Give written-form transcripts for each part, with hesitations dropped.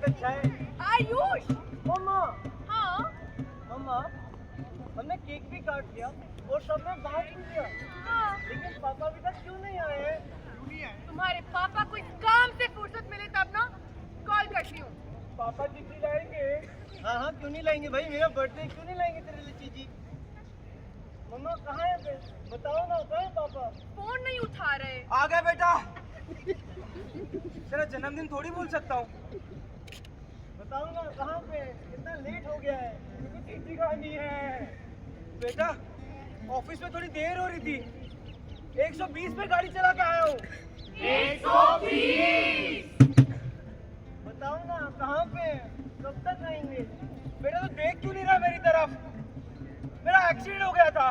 बहुत अच्छा है। आयुष। मम्मा। हाँ। मम्मा, हमने केक भी काट दिया और सबने बांट भी दिया। हाँ। लेकिन पापा अभी तक क्यों नहीं आए हैं? तुम्हारे पापा को इस काम से फुर्सत मिले तब ना कॉल करती हूँ। पापा चिट्ठी लाएंगे? हाँ हाँ, क्यों नहीं लाएंगे भाई, मेरा बर्थडे क्यों नहीं लाएंगे तेरे लिए चीजी? मम्मा कहाँ है बे? बताओ ना, कहाँ है पापा? फोन नहीं उठा रहे। आ गया बेटा। तेरा जन्मदिन थोड़ी भूल सकता हूँ। बताओ ना कहाँ पे? इतना लेट हो गया है, क्योंकि चिट्ठी खानी है। बेटा ऑफिस में थोड़ी देर हो रही थी, 120 पे गाड़ी चला के आया हूँ। 120। बताओ ना कहाँ पे? कब तक आएंगे? बेटा तो देख क्यों नहीं रहा मेरी तरफ? मेरा एक्सीडेंट हो गया था,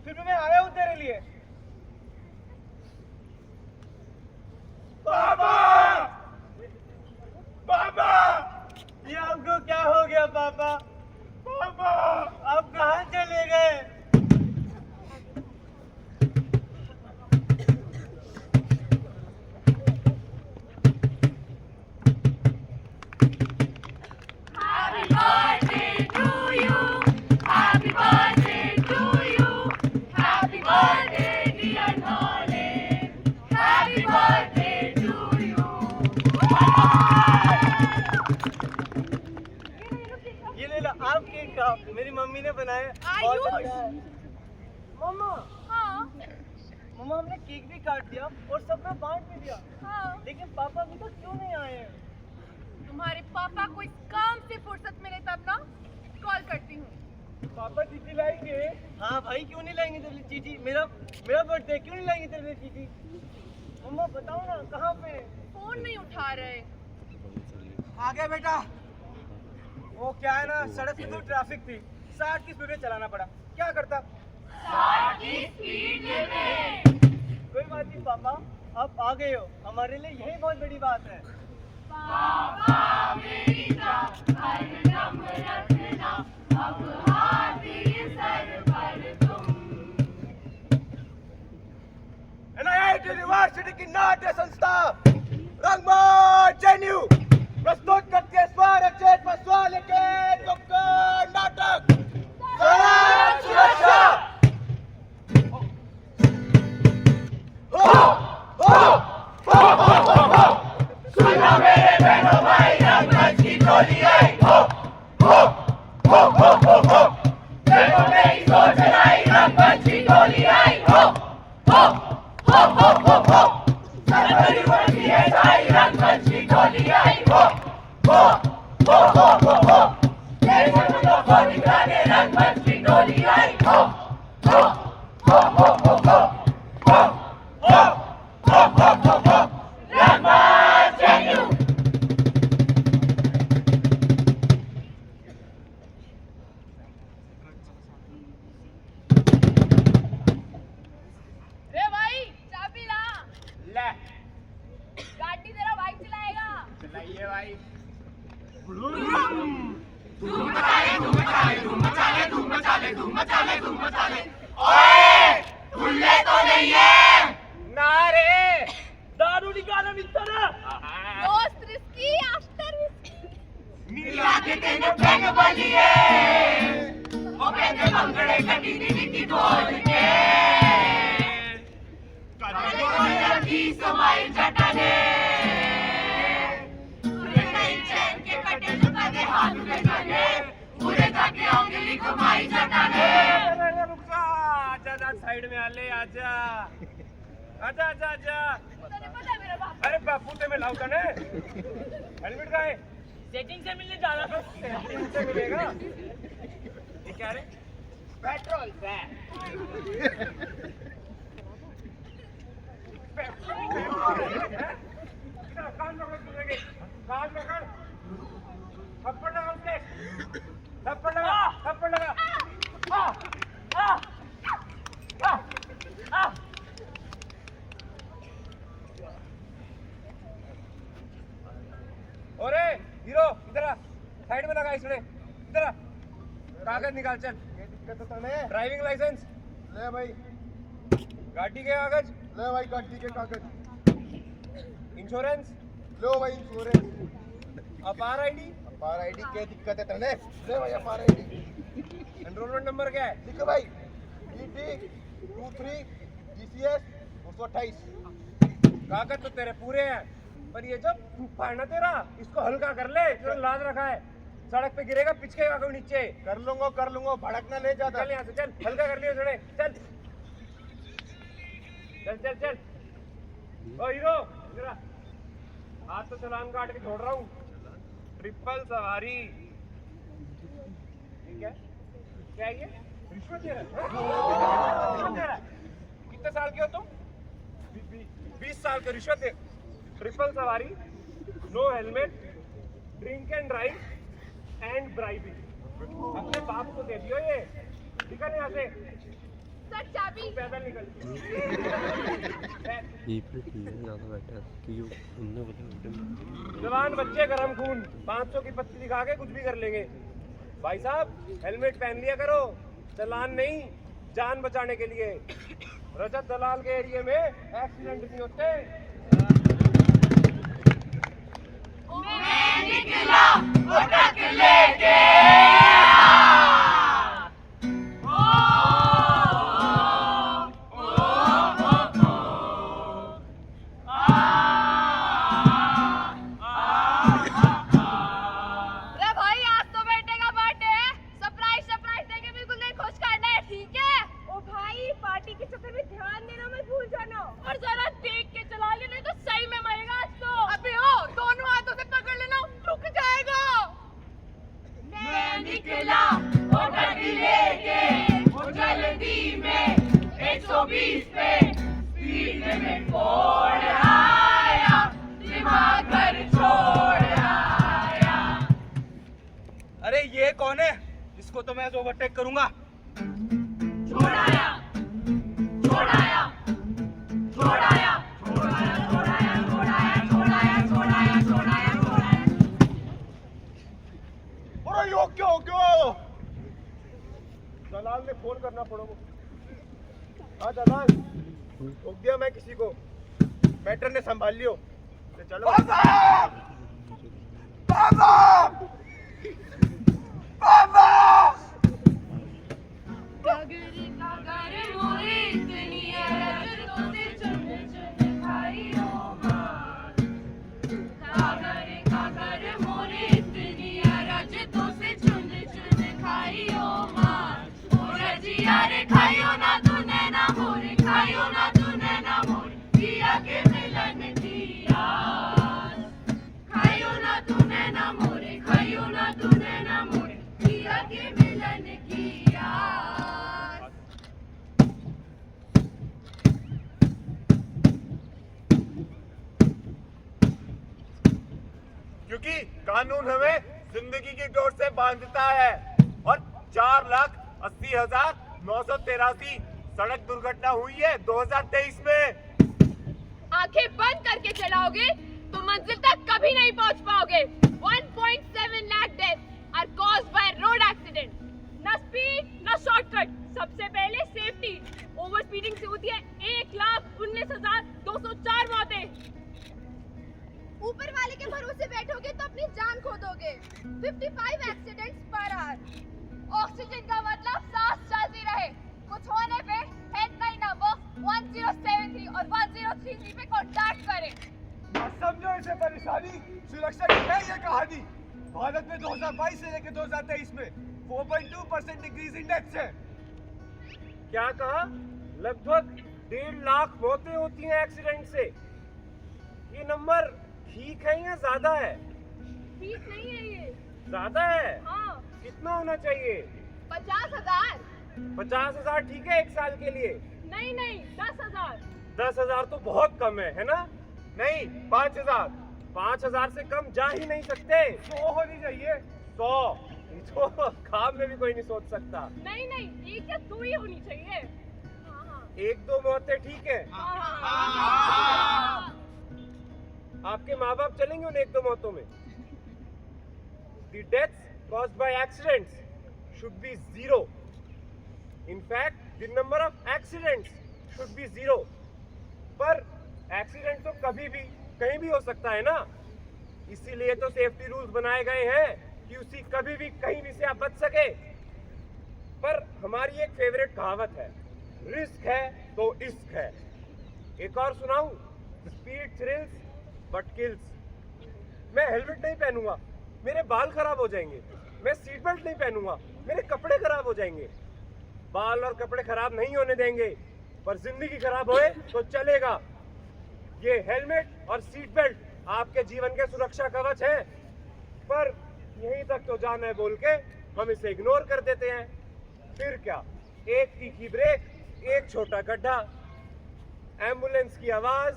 फिर भी मैं आया हूँ तेरे लिए। पापा! पापा! ये आपको क्या हो गया पापा? पापा! आप कहाँ चले गए? Happy birthday to you. Happy birthday to you. Happy birthday dear Nolan. Happy birthday to you. ये ले लो आप केक खाओ, मेरी मम्मी ने बनाया। बहुत अच्छा है। मम्मा। हाँ। मम्मा हमने केक भी काट दिया और सबने बांट भी दिया। हाँ। लेकिन पापा अभी तक क्यों नहीं आए हैं? तुम्हारे पापा को इस काम से फुर्सत मिले तब ना कॉल करती हूँ। पापा चीटी लाएंगे? हाँ भाई, क्यों नहीं लाएंगे तेरे लिए चीटी? मेरा बर्थडे, क्यों नहीं लाएंगे तेरे लिए चीटी? मम्मा बताओ ना कहाँ पे? फोन नहीं उठा रहे। आ गया बेटा। वो क्या है ना, सड़क पे तो ट्रैफिक थी, 60 की स्पीड में चलाना पड़ा। क्या करता? 60 की स्पीड लिमिट। कोई बात नहीं पापा, आप आ गए हो, हमारे लिए यही बहुत बड़ी बात है। पापा मेरी जान हर दम रखना, अब हाथी सर पर तुम। NIT यूनिवर्सिटी की नाट्य संस्था रंगमंच JNU प्रस्तुत करती है स्वरचित व स्वलिखित नुक्कड़ नाटक सड़क सुरक्षा। सुनो मेरे बहनों भाई, रंगमंच की टोली आई। देखो मेरी सोच लाई, रंगमंच की टोली आई। सरकारी वर्दी है साई, रंगमंच की टोली आई। जैसे मुझको को दिखाने, रंगमंच की टोली आई। रंगमंच JNU। रे भाई चाबी ला। ले गाड़ी तेरा भाई चलाएगा। चलाइए भाई। धूम मचाले। ओए खुले तो नहीं है ना रे, दारू निकालो मित्र। दोस्त रिस्की आफ्टर रिस्की। मिला के तेने फेंक बलिए, ओ बेटे मंगड़े कटी नीति ढोल के। कदे की समाई जटने, पूरे नहीं चैन के कटे तो कदे हाथ में कटे, पूरे जाके उंगली घुमाई जटने। रुक जा, आजा साइड में आले, आजा। तुझे पता है मेरा बाप। अरे बापू ते में लाऊं ने हेलमेट का है, सेटिंग से मिलने जा रहा था। सेटिंग से मिलेगा ये क्या रे? पेट्रोल से। कान पकड़ तुझे, कान पकड़, थप्पड़ लगा उसके, थप्पड़ लगा। अरे हीरो इधर आ, साइड में लगा इसने, इधर आ, कागज निकाल चल। ड्राइविंग लाइसेंस ले भाई, गाड़ी के कागज ले भाई गाड़ी के कागज, इंश्योरेंस लो भाई इंश्योरेंस, अपार आईडी क्या दिक्कत है तेरे? ले भाई अपार आईडी। एनरोलमेंट नंबर क्या है? लिखो भाई DD 23 GCS 228। कागज तो तेरे पूरे हैं, पर ये जो फूफा है ना तेरा, इसको हल्का कर ले, जो लाद रखा है। सड़क पे गिरेगा, पिचकेगा कोई नीचे। कर लूंगा, भड़कना ले जाता। चल यहाँ से, चल हल्का कर लियो थोड़े, चल चल चल चल। ओ हीरो, इधर आ। आज तो चालान काट के छोड़ रहा हूँ। ट्रिपल सवारी। ठीक है? क्या है ये? रिश्वत दे रहा है? रिश्वत दे रहा है? कितने साल के हो तुम? 20 साल के रिश्वत दे। ट्रिपल सवारी, no helmet, drink and drive and bribing. अपने बाप को दे दियो ये। निकल यहाँ से। सर चाबी। पैदल निकल। ज़्यादा बैठा है कि उनने बोला जवान बच्चे गरम खून, 500 की पत्ती दिखा के कुछ भी कर लेंगे। भाई साहब हेलमेट पहन लिया करो, चालान नहीं, जान बचाने के लिए। रजत दलाल के एरिया में एक्सीडेंट नहीं होते। मैं निकला उठक लेके अरे ये कौन है? इसको तो मैं ओवरटेक करूंगा। अरे यो क्यों? दलाल ने फोन करना पड़ोगा। हाँ दलाल, रोक दिया मैं किसी को, मैटर ने संभाल लियो। तो चलो। खाइयो ना तूने ना मोरे, खाइयो ना तूने ना मोरे, पिया के मिलन दिया। खाइयो ना तूने ना मोरे, खाइयो ना तूने ना मोरे, पिया के मिलन किया। क्योंकि कानून हमें जिंदगी की डोर से बांधता है और 4,80,983 सड़क दुर्घटना हुई है 2023 में। आंखें बंद करके चलाओगे तो मंजिल तक कभी नहीं पहुंच पाओगे। 1.7 lakh deaths are caused by road accident. ना स्पीड ना शॉर्टकट, सबसे पहले सेफ्टी। ओवर स्पीडिंग से होती है 1,19,204 मौतें। ऊपर वाले के भरोसे बैठोगे तो अपनी जान खो दोगे। 55 एक्सीडेंट्स पर आवर। ऑक्सीजन का मतलब सांस चलती रहे। कुछ होने पे हेल्पलाइन नंबर 1073 और 1033 पे कांटेक्ट करें। समझो इसे परेशानी, सुरक्षा की है ये कहानी। भारत में 2022 से लेकर 2023 में 4.2% डिक्रीज इन डेथ्स है। क्या कहा? लगभग 1.5 लाख मौतें होती हैं एक्सीडेंट से। ये नंबर ठीक है या ज्यादा है? ठीक नहीं है ये। ज्यादा है? हाँ। कितना होना चाहिए? 50,000। 50,000 ठीक है एक साल के लिए? नहीं 10,000। 10,000 तो बहुत कम है ना? नहीं 5,000। 5,000 से कम जा ही नहीं सकते। 100 होनी चाहिए। 100 तो ख्वाब में भी कोई नहीं सोच सकता। नहीं 1 या 2 ही होनी चाहिए। हाँ। 1-2 मौतें ठीक है। हाँ। आपके माँ बाप चलेंगे उन 1-2 मौतों में? The deaths caused by accidents should be 0. In fact, the number of accidents should be 0. पर एक्सीडेंट तो कभी भी कहीं भी हो सकता है ना? इसीलिए तो सेफ्टी रूल्स बनाए गए हैं कि उसी कभी भी कहीं भी से आप बच सके। पर हमारी एक फेवरेट कहावत है, रिस्क है तो इश्क है। एक और सुनाऊं, स्पीड थ्रिल्स बट किल्स। मैं हेलमेट नहीं पहनूंगा, मेरे बाल खराब हो जाएंगे। मैं सीट बेल्ट नहीं पहनूंगा, मेरे कपड़े खराब हो जाएंगे। बाल और कपड़े खराब नहीं होने देंगे, पर जिंदगी खराब होए तो चलेगा। ये हेलमेट और सीट बेल्ट आपके जीवन के सुरक्षा कवच हैं, पर यहीं तक तो जाना है बोल के हम इसे इग्नोर कर देते हैं। फिर क्या, एक तीखी ब्रेक, एक छोटा गड्ढा, एम्बुलेंस की आवाज,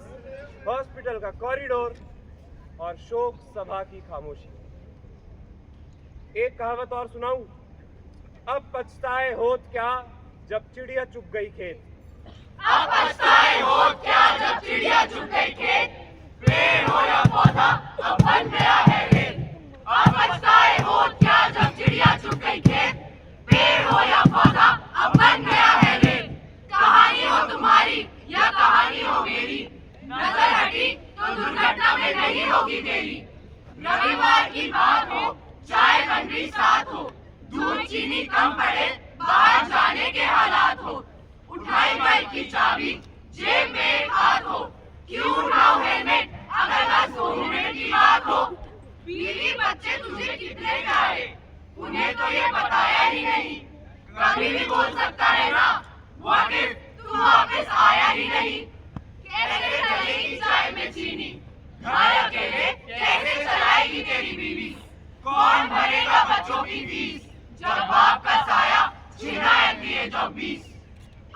हॉस्पिटल का कॉरिडोर और शोक सभा की खामोशी। एक कहावत और सुनाऊं, अब पछताए होत क्या जब चिड़िया चुग गई खेत। अब पछताए होत क्या जब चिड़िया चुग गई खेत, पेड़ हो या पौधा अब बन गया है रेत। अब पछताए होत क्या जब चिड़िया चुग गई खेत, पेड़ हो या पौधा अब बन गया है रेत। कहानी हो तुम्हारी या कहानी हो मेरी, नजर हटी तो दुर्घटना में नहीं होगी देरी। रविवार की बात हो, चाय बन गई साथ हो, दूध चीनी कम पड़े, बाहर जाने के हालात हो। उठाई बाइक की चाबी, जेब में एक हाथ हो, क्यों उठाओ हेलमेट अगर बस 2 मिनट की बात हो। बीवी बच्चे तुझे कितने प्यारे, उन्हें तो ये बताया ही नहीं। कभी भी बोल सकता है ना, व्हाट इफ तू वापस आया ही नहीं। कैसे चलेगी चाय में चीनी, घर अकेले कैसे चलाएगी तेरी बीवी। कौन भरेगा बच्चों की फीस, जब बाप का साया छिनाए दिए जो 20।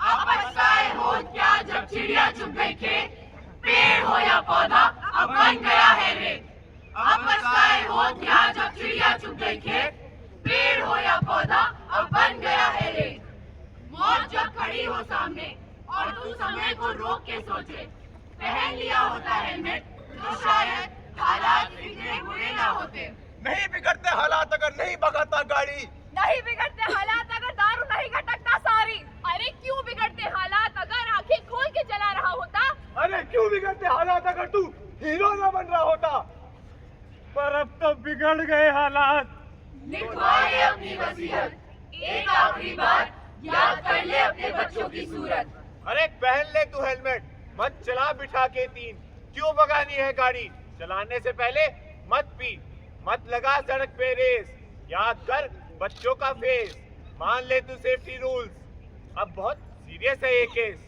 अब पछताए हो क्या जब चिड़िया चुग गई खेत, पेड़ हो या पौधा अब बन गया है रेत। अब पछताए हो क्या जब चिड़िया चुग गई खेत, पेड़ हो या पौधा अब बन गया है रेत। मौत जब खड़ी हो सामने और तू समय को रोक के सोचे, पहन लिया होता हेलमेट तो शायद हालात इतने बुरे ना होते। नहीं बिगड़ते हालात अगर नहीं भगाता गाड़ी, नहीं बिगड़ते हालात अगर दारू नहीं घटकता सारी। अरे क्यों बिगड़ते हालात अगर आंखें खोल के चला रहा होता। अरे क्यों बिगड़ते हालात अगर तू हीरो ना बन रहा होता। पर अब तो बिगड़ गए हालात। लिखवाए अपनी वसीयत, एक आखिरी बार याद कर ले अपने बच्चों की सूरत। अरे पहन ले तू हेलमेट, मत चला बिठा के 3। क्यों भगानी है गाड़ी, चलाने से पहले मत पी, मत लगा सड़क पे रेस। याद कर बच्चों का फेस, मान ले तू सेफ्टी रूल्स, अब बहुत सीरियस है ये केस।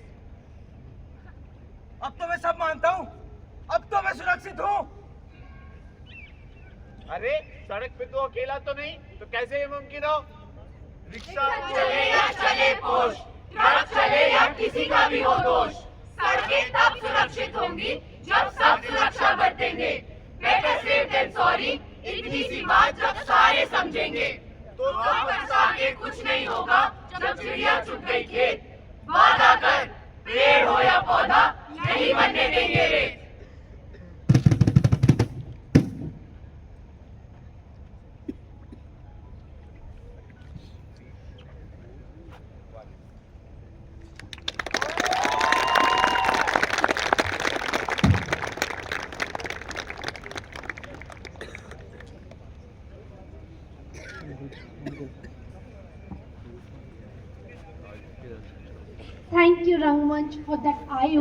अब तो मैं सब मानता हूँ, अब तो मैं सुरक्षित हूँ। अरे सड़क पे तो अकेला तो नहीं, तो कैसे ये मुमकिन हो। रिक्शा चले या चले पोश, ट्रक चले या किसी का भी हो दोष, सड़कें तब सुरक्षित होंगी जब सब सुरक्षा बरतेंगे। बेटर सेफ देन सॉरी, इतनी सी बात जब सारे समझेंगे। तो अब पछता के कुछ नहीं होगा जब चिड़िया चुग गई खेत। वादा कर, पेड़ हो या पौधा नहीं बनने देंगे रेत। Thank you, Rangmanch, for that eye